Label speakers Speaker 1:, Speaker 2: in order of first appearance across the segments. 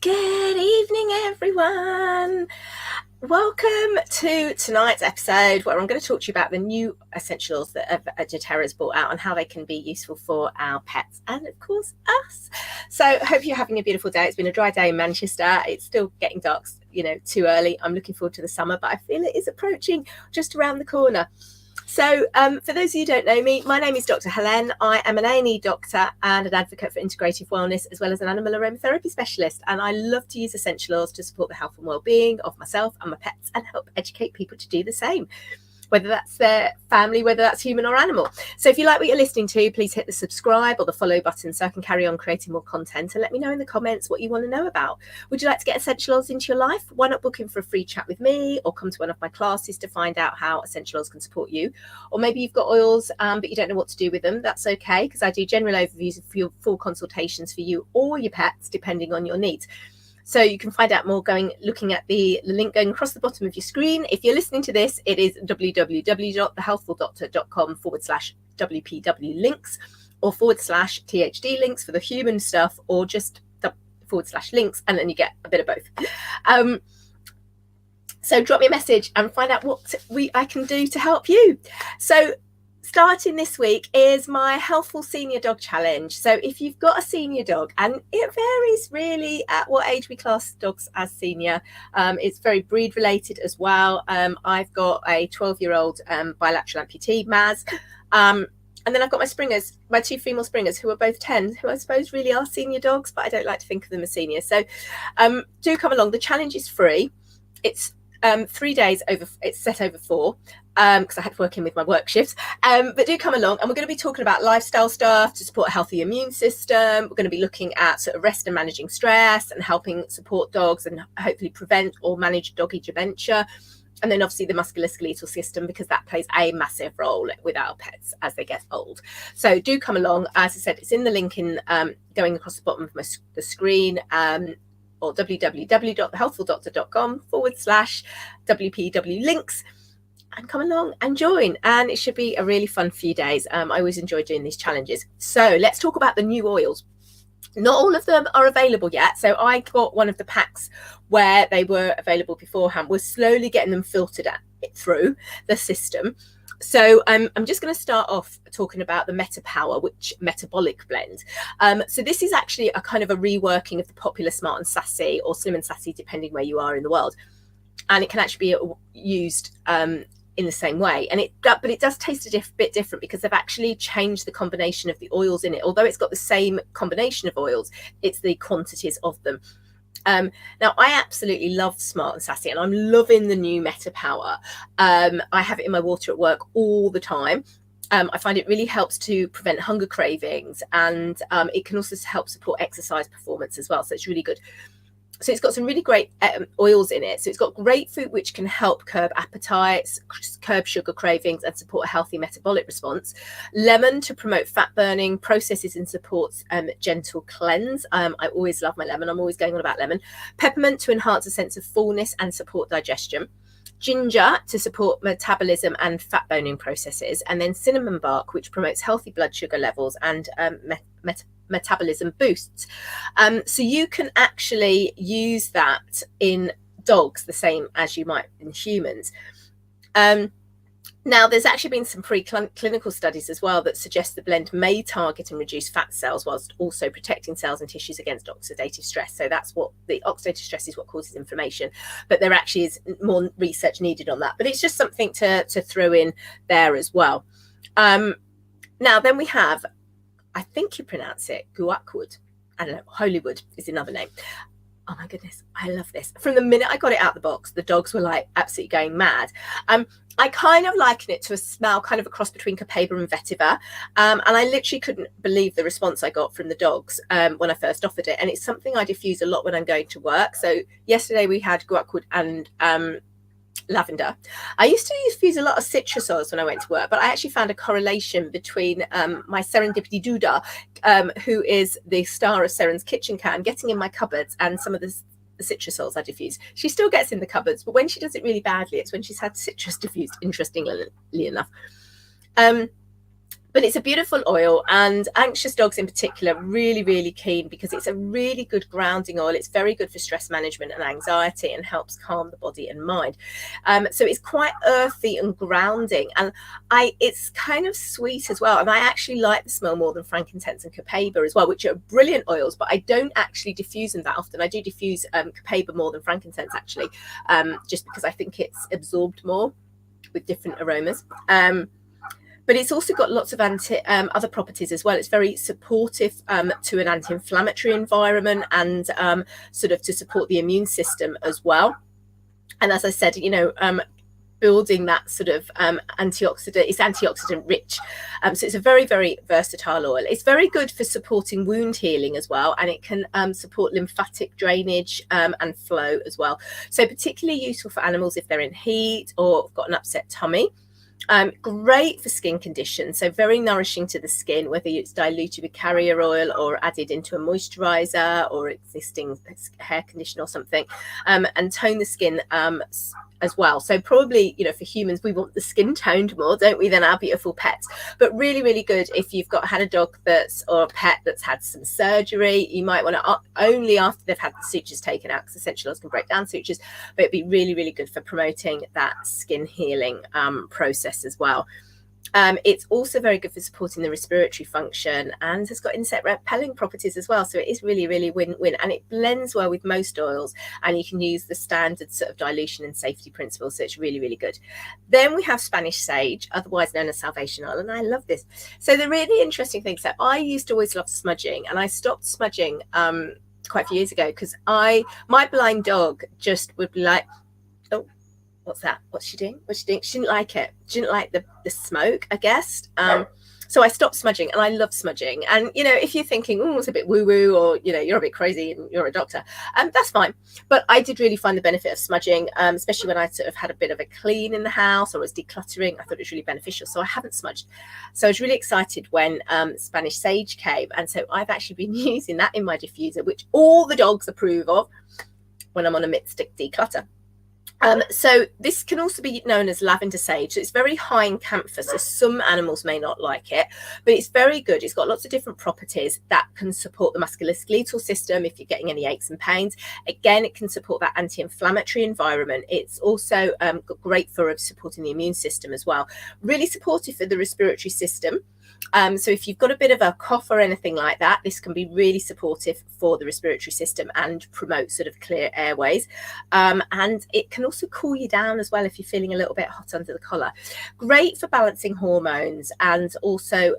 Speaker 1: Good evening, everyone. Welcome to tonight's episode where I'm going to talk to you about the new essentials that doTERRA has brought out and how they can be useful for our pets and, of course, us. So I hope you're having a beautiful day. It's been a dry day in Manchester. It's still getting dark, too early. I'm looking forward to the summer, but I feel it is approaching just around the corner. So for those of you who don't know me, my name is Dr. Helen. I am an A&E doctor and an advocate for integrative wellness, as well as an animal aromatherapy specialist. And I love to use essential oils to support the health and well-being of myself and my pets and help educate people to do the same, whether that's their family, whether that's human or animal. So if you like what you're listening to, please hit the subscribe or the follow button so I can carry on creating more content, and let me know in the comments what you want to know about. Would you like to get essential oils into your life? Why not book in for a free chat with me or come to one of my classes to find out how essential oils can support you? Or maybe you've got oils but you don't know what to do with them. That's okay, because I do general overviews of your full consultations for you or your pets depending on your needs. So you can find out more looking at the link going across the bottom of your screen. If you're listening to this, it is www.thehealthful.doctor.com/WPW links or /THD links for the human stuff, or just /links, and then you get a bit of both. So drop me a message and find out what I can do to help you. So starting this week is my Healthful Senior Dog Challenge. So if you've got a senior dog, and it varies really at what age we class dogs as senior, it's very breed related as well. I've got a 12-year-old bilateral amputee, Maz, and then I've got my springers, my two female springers, who are both 10, who I suppose really are senior dogs, but I don't like to think of them as senior. So do come along. The challenge is free. It's 3 days over. It's set over 4 because I had to work in with my work shifts. But do come along, and we're going to be talking about lifestyle stuff to support a healthy immune system. We're going to be looking at sort of rest and managing stress and helping support dogs and hopefully prevent or manage doggy dementia. And then obviously the musculoskeletal system, because that plays a massive role with our pets as they get old. So do come along. As I said, it's in the link in going across the bottom of the screen. Or www.thehealthfuldoctor.com /WPW links, and come along and join. And it should be a really fun few days. I always enjoy doing these challenges. So let's talk about the new oils. Not all of them are available yet. So I got one of the packs where they were available beforehand. We're slowly getting them filtered through the system. So I'm just going to start off talking about the MetaPower, which metabolic blend. So this is actually a kind of a reworking of the popular Smart and Sassy, or Slim and Sassy, depending where you are in the world. And it can actually be used in the same way. But it does taste a bit different because they've actually changed the combination of the oils in it. Although it's got the same combination of oils, it's the quantities of them. Now, I absolutely love Smart and Sassy, and I'm loving the new MetaPower. I have it in my water at work all the time. I find it really helps to prevent hunger cravings, and it can also help support exercise performance as well. So it's really good. So it's got some really great oils in it. So it's got grapefruit, which can help curb appetites, curb sugar cravings, and support a healthy metabolic response. Lemon to promote fat burning processes and supports gentle cleanse. I always love my lemon. I'm always going on about lemon. Peppermint to enhance a sense of fullness and support digestion. Ginger to support metabolism and fat burning processes. And then cinnamon bark, which promotes healthy blood sugar levels and metabolism boosts. So you can actually use that in dogs the same as you might in humans. Now, there's actually been some preclinical studies as well that suggest the blend may target and reduce fat cells whilst also protecting cells and tissues against oxidative stress. So that's what the oxidative stress is, what causes inflammation. But there actually is more research needed on that. But it's just something to throw in there as well. Now, then we have, I think you pronounce it guacwood. I don't know, Holywood is another name. Oh my goodness, I love this. From the minute I got it out of the box, the dogs were like absolutely going mad. I kind of liken it to a smell kind of a cross between Copaiba and Vetiver. And I literally couldn't believe the response I got from the dogs when I first offered it. And it's something I diffuse a lot when I'm going to work. So yesterday we had guacwood and lavender. I used to use a lot of citrus oils when I went to work, but I actually found a correlation between my Serendipity Duda, who is the star of Seren's Kitchen Can, getting in my cupboards, and some of the citrus oils I diffuse. She still gets in the cupboards, but when she does it really badly, it's when she's had citrus diffused, interestingly enough. But it's a beautiful oil, and anxious dogs in particular really keen, because it's a really good grounding oil. It's very good for stress management and anxiety, and helps calm the body and mind. So it's quite earthy and grounding, and it's kind of sweet as well. And I actually like the smell more than frankincense and copaiba as well, which are brilliant oils, but I don't actually diffuse them that often. I do diffuse copaiba more than frankincense, actually, just because I think it's absorbed more with different aromas. But it's also got lots of other properties as well. It's very supportive to an anti-inflammatory environment, and sort of to support the immune system as well. And as I said, building that sort of antioxidant, it's antioxidant rich. So it's a very versatile oil. It's very good for supporting wound healing as well, and it can support lymphatic drainage and flow as well. So particularly useful for animals if they're in heat or got an upset tummy. Great for skin conditions, so very nourishing to the skin, whether it's diluted with carrier oil or added into a moisturizer or existing hair conditioner or something, and tone the skin as well. So probably, for humans, we want the skin toned more, don't we, than our beautiful pets. But really good if you've had a dog or a pet that's had some surgery. You might want to only after they've had the sutures taken out, because essential oils can break down sutures, but it'd be really good for promoting that skin healing process as well. It's also very good for supporting the respiratory function, and has got insect repelling properties as well. So it is really win-win, and it blends well with most oils, and you can use the standard sort of dilution and safety principles. So it's really good. Then we have Spanish sage, otherwise known as salvation oil, and I love this. So the really interesting thing, so I used to always love smudging, and I stopped smudging quite a few years ago, because my blind dog just would be like, oh, what's that? What's she doing? She didn't like it. She didn't like the smoke, I guess. So I stopped smudging, and I love smudging. And, if you're thinking, oh, it's a bit woo-woo, or, you're a bit crazy and you're a doctor, that's fine. But I did really find the benefit of smudging, especially when I sort of had a bit of a clean in the house or was decluttering. I thought it was really beneficial. So I haven't smudged. So I was really excited when Spanish sage came. And so I've actually been using that in my diffuser, which all the dogs approve of when I'm on a mid-stick declutter. So this can also be known as lavender sage. So it's very high in camphor, so some animals may not like it, but it's very good. It's got lots of different properties that can support the musculoskeletal system if you're getting any aches and pains. Again, it can support that anti-inflammatory environment. It's also great for supporting the immune system as well. Really supportive for the respiratory system. So if you've got a bit of a cough or anything like that, this can be really supportive for the respiratory system and promote sort of clear airways. And it can also cool you down as well if you're feeling a little bit hot under the collar. Great for balancing hormones, and also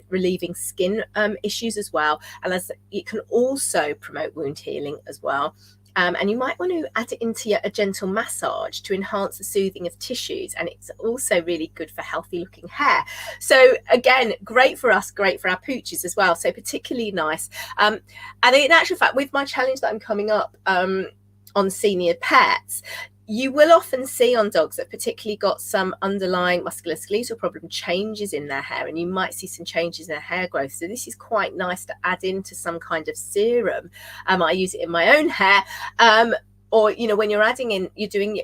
Speaker 1: relieving skin issues as well. And it can also promote wound healing as well. And you might want to add it into a gentle massage to enhance the soothing of tissues. And it's also really good for healthy looking hair. So again, great for us, great for our pooches as well. So particularly nice. And in actual fact, with my challenge that I'm coming up on senior pets, you will often see on dogs that particularly got some underlying musculoskeletal problem changes in their hair, and you might see some changes in their hair growth. So this is quite nice to add into some kind of serum. I use it in my own hair, or when you're you're doing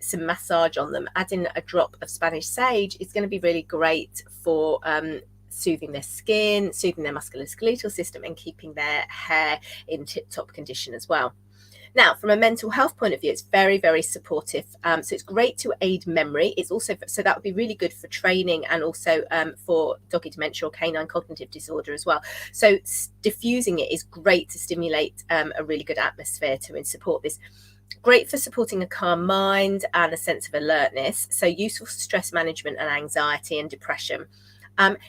Speaker 1: some massage on them, adding a drop of Spanish sage is going to be really great for soothing their skin, soothing their musculoskeletal system, and keeping their hair in tip-top condition as well. Now, from a mental health point of view, it's very supportive. So it's great to aid memory. It's also, so that would be really good for training, and also for doggy dementia or canine cognitive disorder as well. So diffusing it is great to stimulate a really good atmosphere to support this. Great for supporting a calm mind and a sense of alertness. So useful for stress management and anxiety and depression.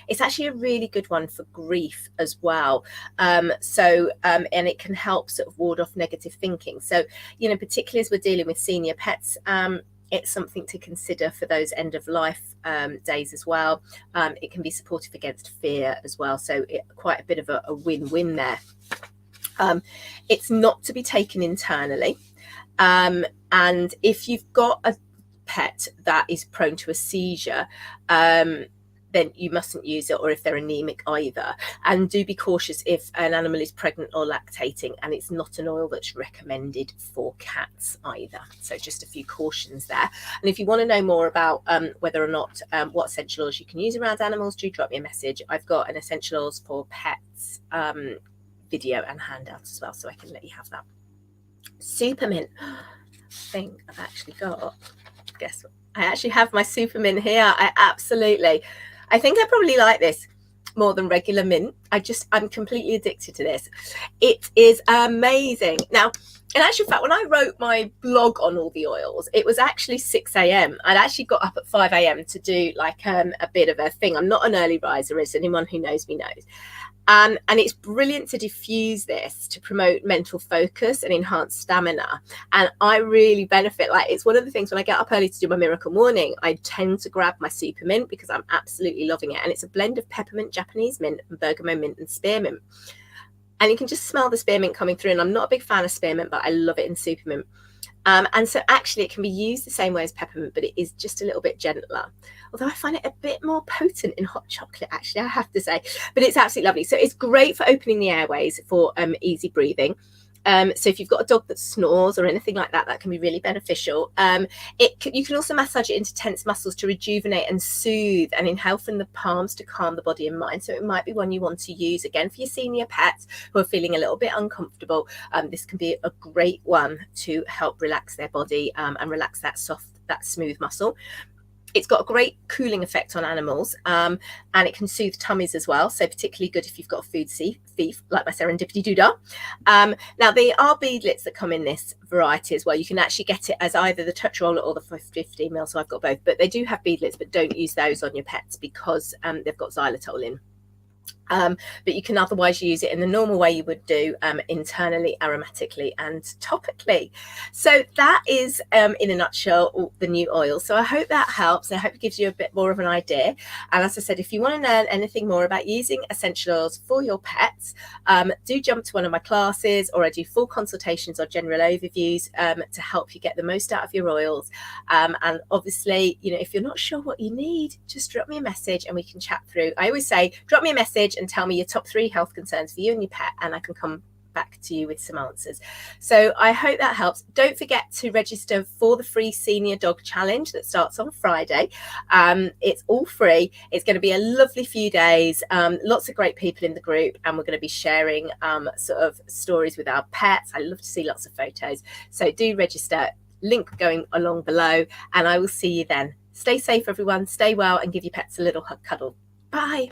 Speaker 1: It's actually a really good one for grief as well. And it can help sort of ward off negative thinking. So, particularly as we're dealing with senior pets, it's something to consider for those end of life days as well. It can be supportive against fear as well. So quite a bit of a win-win there. It's not to be taken internally. And if you've got a pet that is prone to a seizure, then you mustn't use it, or if they're anemic either. And do be cautious if an animal is pregnant or lactating, and it's not an oil that's recommended for cats either. So just a few cautions there. And if you want to know more about whether or not what essential oils you can use around animals, do drop me a message. I've got an essential oils for pets video and handout as well, so I can let you have that. Supermint. I think I've actually got, guess what? I actually have my supermint here. I think I probably like this more than regular mint. I'm completely addicted to this. It is amazing. Now, in actual fact, when I wrote my blog on all the oils, it was actually 6 a.m. I'd actually got up at 5 a.m. to do like a bit of a thing. I'm not an early riser, as anyone who knows me knows. And it's brilliant to diffuse this to promote mental focus and enhance stamina. And I really benefit. Like, it's one of the things when I get up early to do my miracle morning, I tend to grab my supermint because I'm absolutely loving it. And it's a blend of peppermint, Japanese mint, and bergamot mint and spearmint. And you can just smell the spearmint coming through. And I'm not a big fan of spearmint, but I love it in supermint. And so actually it can be used the same way as peppermint, but it is just a little bit gentler. Although I find it a bit more potent in hot chocolate, actually, I have to say. But it's absolutely lovely. So it's great for opening the airways for easy breathing. So if you've got a dog that snores or anything like that, that can be really beneficial. You can also massage it into tense muscles to rejuvenate and soothe, and inhale from the palms to calm the body and mind. So it might be one you want to use again for your senior pets who are feeling a little bit uncomfortable. This can be a great one to help relax their body and relax that smooth muscle. It's got a great cooling effect on animals, and it can soothe tummies as well. So particularly good if you've got a food thief, like my serendipity doodah. Now, there are beadlets that come in this variety as well. You can actually get it as either the touch roller or the 50 ml. So I've got both, but they do have beadlets, but don't use those on your pets because they've got xylitol in. But you can otherwise use it in the normal way you would do, internally, aromatically and topically. So that is, in a nutshell, the new oil. So I hope that helps. I hope it gives you a bit more of an idea. And as I said, if you want to learn anything more about using essential oils for your pets, do jump to one of my classes, or I do full consultations or general overviews to help you get the most out of your oils. And obviously, if you're not sure what you need, just drop me a message and we can chat through. I always say, drop me a message and tell me your top 3 health concerns for you and your pet, and I can come back to you with some answers. So I hope that helps. Don't forget to register for the free senior dog challenge that starts on Friday. It's all free. It's going to be a lovely few days, lots of great people in the group, and we're going to be sharing sort of stories with our pets. I love to see lots of photos, so do register. Link going along below, and I will see you then. Stay safe, everyone. Stay well, and give your pets a little hug cuddle. Bye.